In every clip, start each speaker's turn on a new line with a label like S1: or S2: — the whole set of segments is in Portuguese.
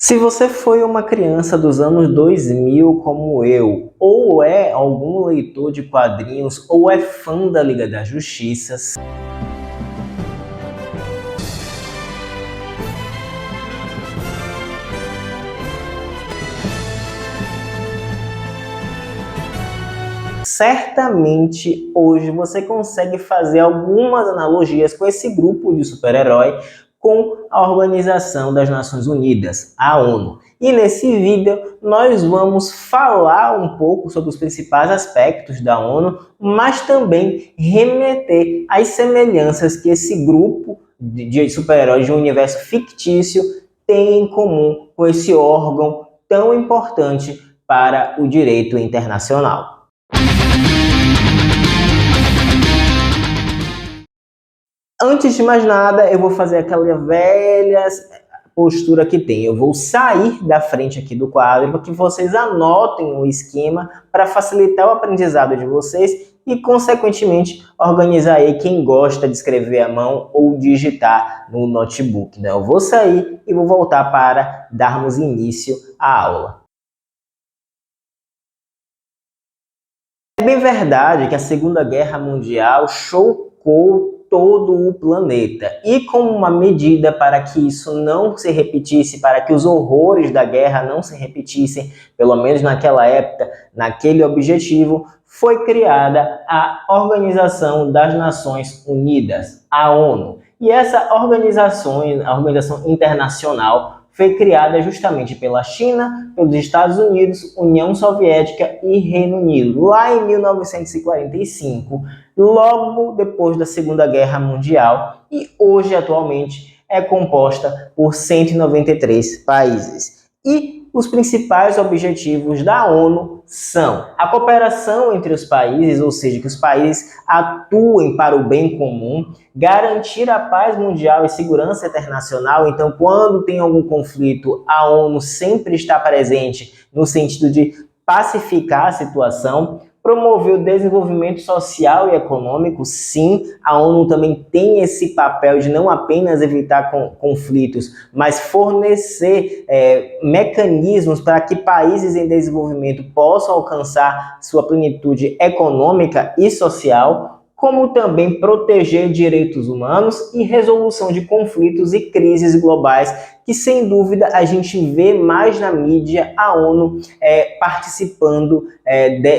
S1: Se você foi uma criança dos anos 2000 como eu, ou é algum leitor de quadrinhos, ou é fã da Liga da Justiça, certamente hoje você consegue fazer algumas analogias com esse grupo de super-herói com a Organização das Nações Unidas, a ONU. E nesse vídeo nós vamos falar um pouco sobre os principais aspectos da ONU, mas também remeter às semelhanças que esse grupo de super-heróis de um universo fictício tem em comum com esse órgão tão importante para o direito internacional. Antes de mais nada, eu vou fazer aquela velha postura que tem. Eu vou sair da frente aqui do quadro para que vocês anotem o esquema para facilitar o aprendizado de vocês e, consequentemente, organizar aí quem gosta de escrever à mão ou digitar no notebook. Eu vou sair e vou voltar para darmos início à aula. É bem verdade que a Segunda Guerra Mundial chocou todo o planeta. E como uma medida para que isso não se repetisse, para que os horrores da guerra não se repetissem, pelo menos naquela época, naquele objetivo, foi criada a Organização das Nações Unidas, a ONU. E essa organização, a organização internacional, foi criada justamente pela China, pelos Estados Unidos, União Soviética e Reino Unido, lá em 1945, logo depois da Segunda Guerra Mundial, e hoje, atualmente, é composta por 193 países. E os principais objetivos da ONU são a cooperação entre os países, ou seja, que os países atuem para o bem comum, garantir a paz mundial e segurança internacional. Então, quando tem algum conflito, a ONU sempre está presente no sentido de pacificar a situação, promover o desenvolvimento social e econômico. Sim, a ONU também tem esse papel de não apenas evitar conflitos, mas fornecer mecanismos para que países em desenvolvimento possam alcançar sua plenitude econômica e social, como também proteger direitos humanos e resolução de conflitos e crises globais, que sem dúvida a gente vê mais na mídia a ONU participando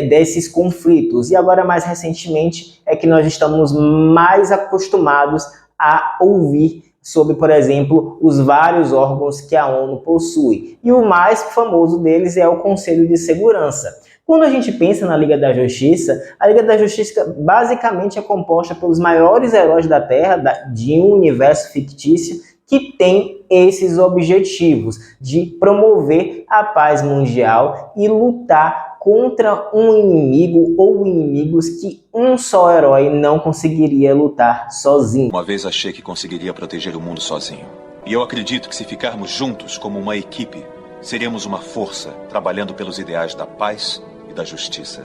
S1: desses conflitos. E agora, mais recentemente, é que nós estamos mais acostumados a ouvir sobre, por exemplo, os vários órgãos que a ONU possui. E o mais famoso deles é o Conselho de Segurança. Quando a gente pensa na Liga da Justiça, a Liga da Justiça basicamente é composta pelos maiores heróis da Terra, de um universo fictício, que tem esses objetivos de promover a paz mundial e lutar contra um inimigo ou inimigos que um só herói não conseguiria lutar sozinho.
S2: Uma vez achei que conseguiria proteger o mundo sozinho. E eu acredito que se ficarmos juntos como uma equipe, seremos uma força trabalhando pelos ideais da paz da justiça.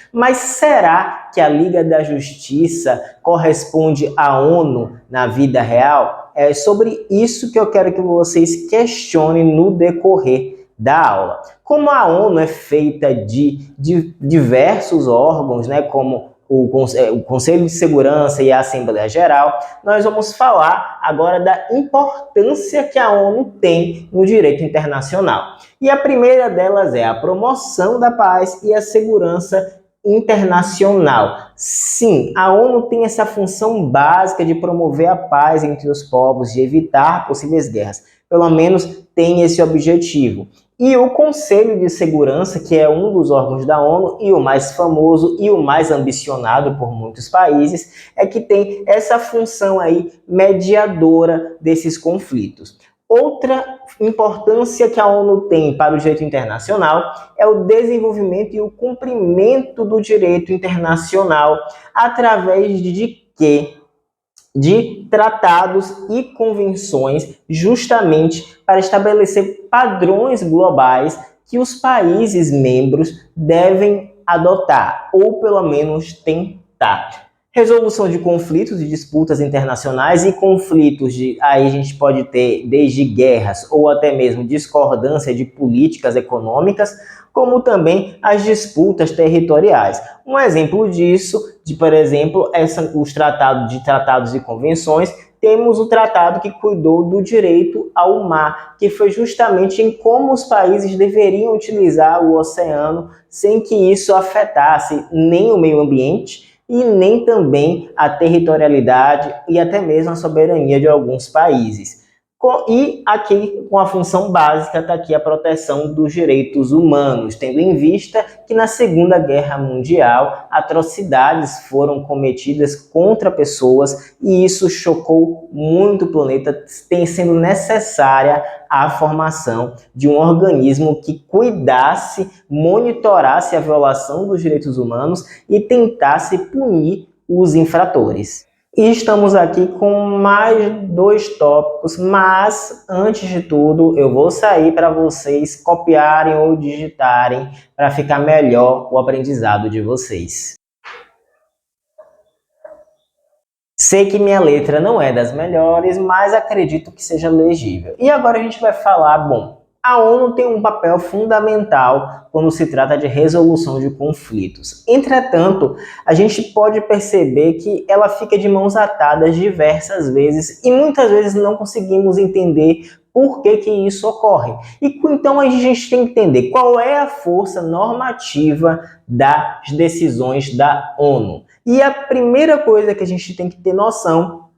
S1: Mas será que a Liga da Justiça corresponde à ONU na vida real? É sobre isso que eu quero que vocês questionem no decorrer da aula. Como a ONU é feita de diversos órgãos, né, como o Conselho de Segurança e a Assembleia Geral, nós vamos falar agora da importância que a ONU tem no direito internacional. E a primeira delas é a promoção da paz e a segurança internacional. Sim, a ONU tem essa função básica de promover a paz entre os povos, de evitar possíveis guerras. Pelo menos tem esse objetivo. E o Conselho de Segurança, que é um dos órgãos da ONU e o mais famoso e o mais ambicionado por muitos países, é que tem essa função aí mediadora desses conflitos. Outra importância que a ONU tem para o direito internacional é o desenvolvimento e o cumprimento do direito internacional através de quê? De tratados e convenções, justamente para estabelecer padrões globais que os países membros devem adotar, ou pelo menos tentar. Resolução de conflitos e disputas internacionais e conflitos aí a gente pode ter desde guerras ou até mesmo discordância de políticas econômicas, como também as disputas territoriais. Um exemplo disso, por exemplo, os tratados e convenções. Temos o tratado que cuidou do direito ao mar, que foi justamente em como os países deveriam utilizar o oceano sem que isso afetasse nem o meio ambiente e nem também a territorialidade e até mesmo a soberania de alguns países. E aqui, com a função básica, está aqui a proteção dos direitos humanos, tendo em vista que na Segunda Guerra Mundial atrocidades foram cometidas contra pessoas e isso chocou muito o planeta, sendo necessária a formação de um organismo que cuidasse, monitorasse a violação dos direitos humanos e tentasse punir os infratores. E estamos aqui com mais 2 tópicos, mas antes de tudo eu vou sair para vocês copiarem ou digitarem para ficar melhor o aprendizado de vocês. Sei que minha letra não é das melhores, mas acredito que seja legível. E agora a gente vai falar, bom, a ONU tem um papel fundamental quando se trata de resolução de conflitos. Entretanto, a gente pode perceber que ela fica de mãos atadas diversas vezes e muitas vezes não conseguimos entender por que isso ocorre. E então a gente tem que entender qual é a força normativa das decisões da ONU. E a primeira coisa que a gente tem que ter noção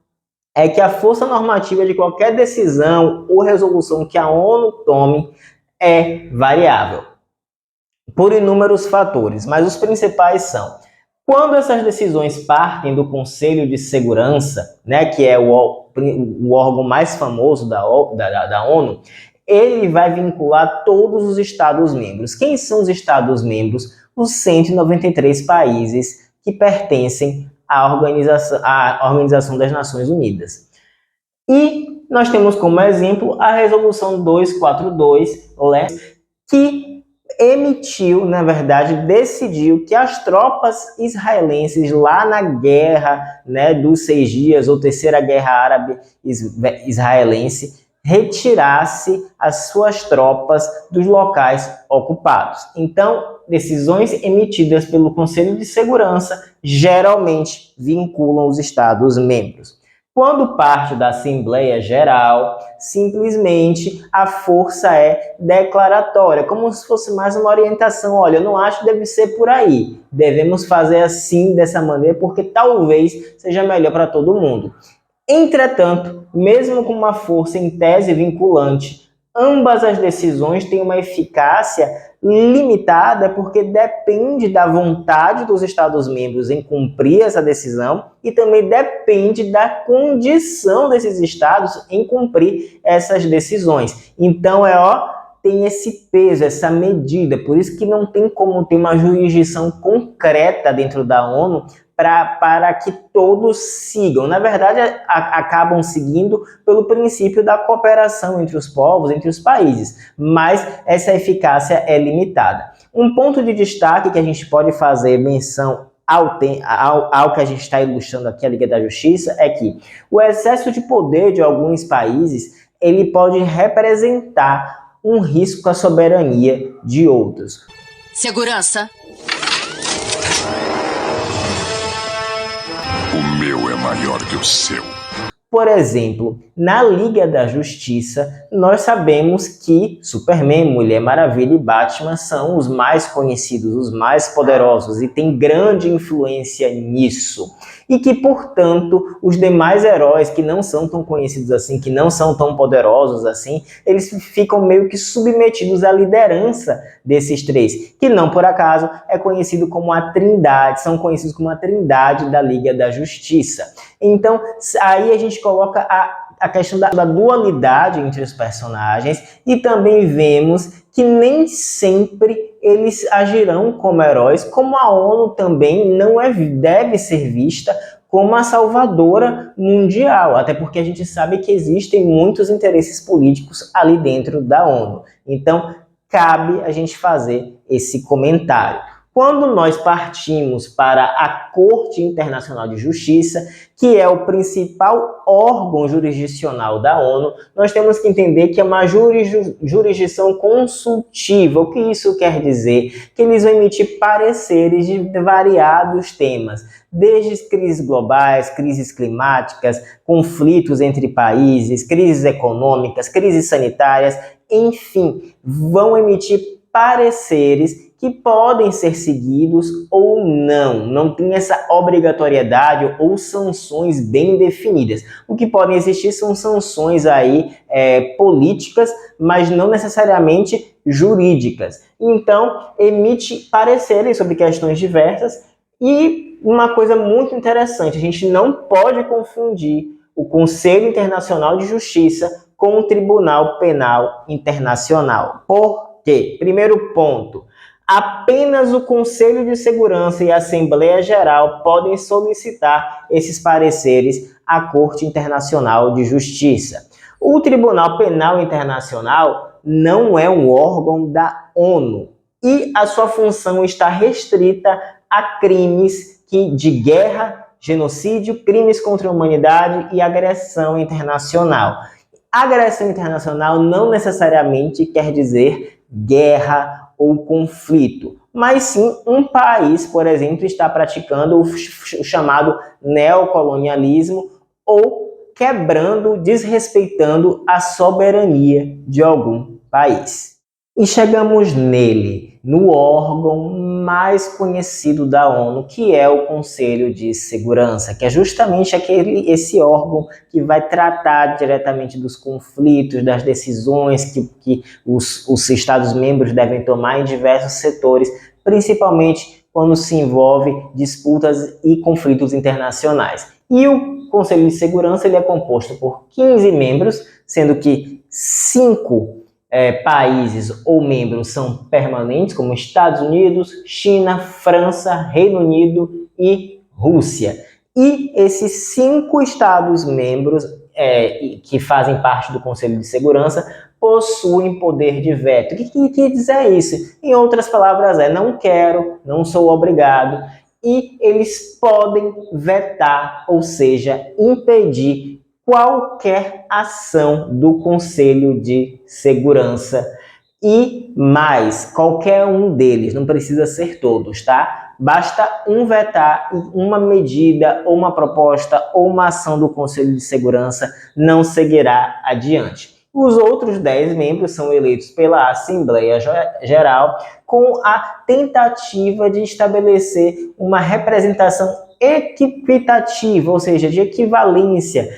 S1: é que a força normativa de qualquer decisão ou resolução que a ONU tome é variável, por inúmeros fatores, mas os principais são: quando essas decisões partem do Conselho de Segurança, né, que é o órgão mais famoso da ONU, ele vai vincular todos os Estados-membros. Quem são os Estados-membros? Os 193 países que pertencem à Organização das Nações Unidas. E nós temos como exemplo a Resolução 242, que emitiu, na verdade, decidiu que as tropas israelenses lá na guerra, né, dos 6 dias, ou Terceira Guerra Árabe-Israelense, retirasse as suas tropas dos locais ocupados. Então, decisões emitidas pelo Conselho de Segurança geralmente vinculam os Estados-membros. Quando parte da Assembleia Geral, simplesmente a força é declaratória, como se fosse mais uma orientação. Olha, eu não acho que deve ser por aí. Devemos fazer assim, dessa maneira, porque talvez seja melhor para todo mundo. Entretanto, mesmo com uma força em tese vinculante, ambas as decisões têm uma eficácia limitada porque depende da vontade dos Estados-membros em cumprir essa decisão e também depende da condição desses Estados em cumprir essas decisões. Então, tem esse peso, essa medida, por isso que não tem como ter uma jurisdição concreta dentro da ONU para que todos sigam. Na verdade, acabam seguindo pelo princípio da cooperação entre os povos, entre os países, mas essa eficácia é limitada. Um ponto de destaque que a gente pode fazer menção ao que a gente está ilustrando aqui, a Liga da Justiça, é que o excesso de poder de alguns países ele pode representar um risco à soberania de outros.
S3: Segurança.
S2: O meu é maior que o seu.
S1: Por exemplo, na Liga da Justiça, nós sabemos que Superman, Mulher Maravilha e Batman são os mais conhecidos, os mais poderosos e têm grande influência nisso. E que, portanto, os demais heróis que não são tão conhecidos assim, que não são tão poderosos assim, eles ficam meio que submetidos à liderança desses 3, que não por acaso é conhecido como a Trindade, são conhecidos como a Trindade da Liga da Justiça. Então, aí a gente coloca a questão da dualidade entre os personagens e também vemos que nem sempre eles agirão como heróis, como a ONU também não deve ser vista como a salvadora mundial, até porque a gente sabe que existem muitos interesses políticos ali dentro da ONU. Então, cabe a gente fazer esse comentário. Quando nós partimos para a Corte Internacional de Justiça, que é o principal órgão jurisdicional da ONU, nós temos que entender que é uma jurisdição consultiva. O que isso quer dizer? Que eles vão emitir pareceres de variados temas, desde crises globais, crises climáticas, conflitos entre países, crises econômicas, crises sanitárias, enfim, vão emitir pareceres que podem ser seguidos ou não. Não tem essa obrigatoriedade ou sanções bem definidas. O que podem existir são sanções aí políticas, mas não necessariamente jurídicas. Então, emite pareceres sobre questões diversas. E uma coisa muito interessante, a gente não pode confundir o Conselho Internacional de Justiça com o Tribunal Penal Internacional. Por quê? Primeiro ponto, apenas o Conselho de Segurança e a Assembleia Geral podem solicitar esses pareceres à Corte Internacional de Justiça. O Tribunal Penal Internacional não é um órgão da ONU e a sua função está restrita a crimes de guerra, genocídio, crimes contra a humanidade e agressão internacional. Agressão internacional não necessariamente quer dizer guerra ou conflito, mas sim um país, por exemplo, está praticando o chamado neocolonialismo ou quebrando, desrespeitando a soberania de algum país. E chegamos nele, no órgão mais conhecido da ONU, que é o Conselho de Segurança, que é justamente esse órgão que vai tratar diretamente dos conflitos, das decisões que os Estados-membros devem tomar em diversos setores, principalmente quando se envolve disputas e conflitos internacionais. E o Conselho de Segurança ele é composto por 15 membros, sendo que 5 países ou membros são permanentes, como Estados Unidos, China, França, Reino Unido e Rússia. E esses 5 Estados-membros que fazem parte do Conselho de Segurança possuem poder de veto. O que quer dizer isso? Em outras palavras, não quero, não sou obrigado. E eles podem vetar, ou seja, impedir qualquer ação do Conselho de Segurança e mais, qualquer um deles, não precisa ser todos, tá? Basta um vetar e uma medida ou uma proposta ou uma ação do Conselho de Segurança não seguirá adiante. Os outros 10 membros são eleitos pela Assembleia Geral com a tentativa de estabelecer uma representação equitativa, ou seja, de equivalência,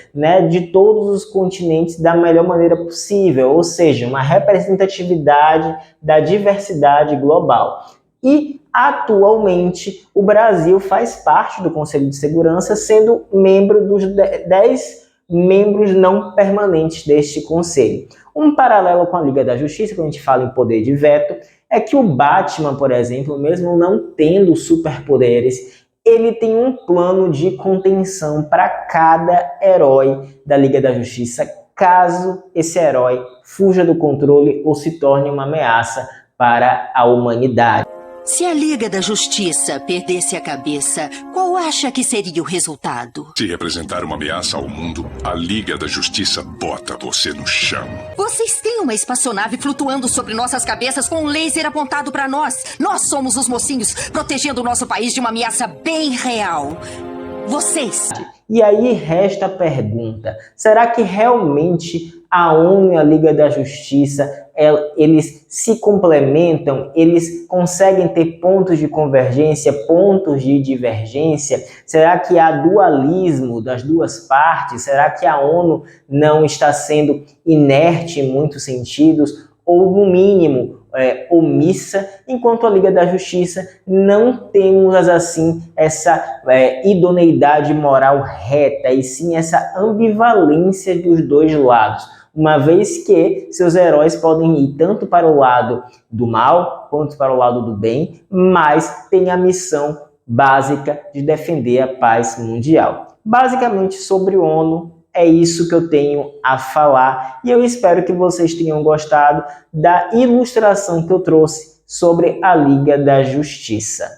S1: de todos os continentes da melhor maneira possível, ou seja, uma representatividade da diversidade global. E, atualmente, o Brasil faz parte do Conselho de Segurança, sendo membro dos 10 membros não permanentes deste conselho. Um paralelo com a Liga da Justiça, quando a gente fala em poder de veto, é que o Batman, por exemplo, mesmo não tendo superpoderes, ele tem um plano de contenção para cada herói da Liga da Justiça, caso esse herói fuja do controle ou se torne uma ameaça para a humanidade.
S3: Se a Liga da Justiça perdesse a cabeça, qual acha que seria o resultado?
S4: Se representar uma ameaça ao mundo, a Liga da Justiça bota você no chão.
S3: Vocês têm uma espaçonave flutuando sobre nossas cabeças com um laser apontado para nós. Nós somos os mocinhos protegendo o nosso país de uma ameaça bem real. Vocês...
S1: E aí resta a pergunta, será que realmente a ONU e a Liga da Justiça, eles se complementam, eles conseguem ter pontos de convergência, pontos de divergência? Será que há dualismo das duas partes? Será que a ONU não está sendo inerte em muitos sentidos? Ou, no mínimo, omissa, enquanto a Liga da Justiça não temos assim essa idoneidade moral reta, e sim essa ambivalência dos dois lados, uma vez que seus heróis podem ir tanto para o lado do mal quanto para o lado do bem, mas tem a missão básica de defender a paz mundial. Basicamente, sobre a ONU, é isso que eu tenho a falar, e eu espero que vocês tenham gostado da ilustração que eu trouxe sobre a Liga da Justiça.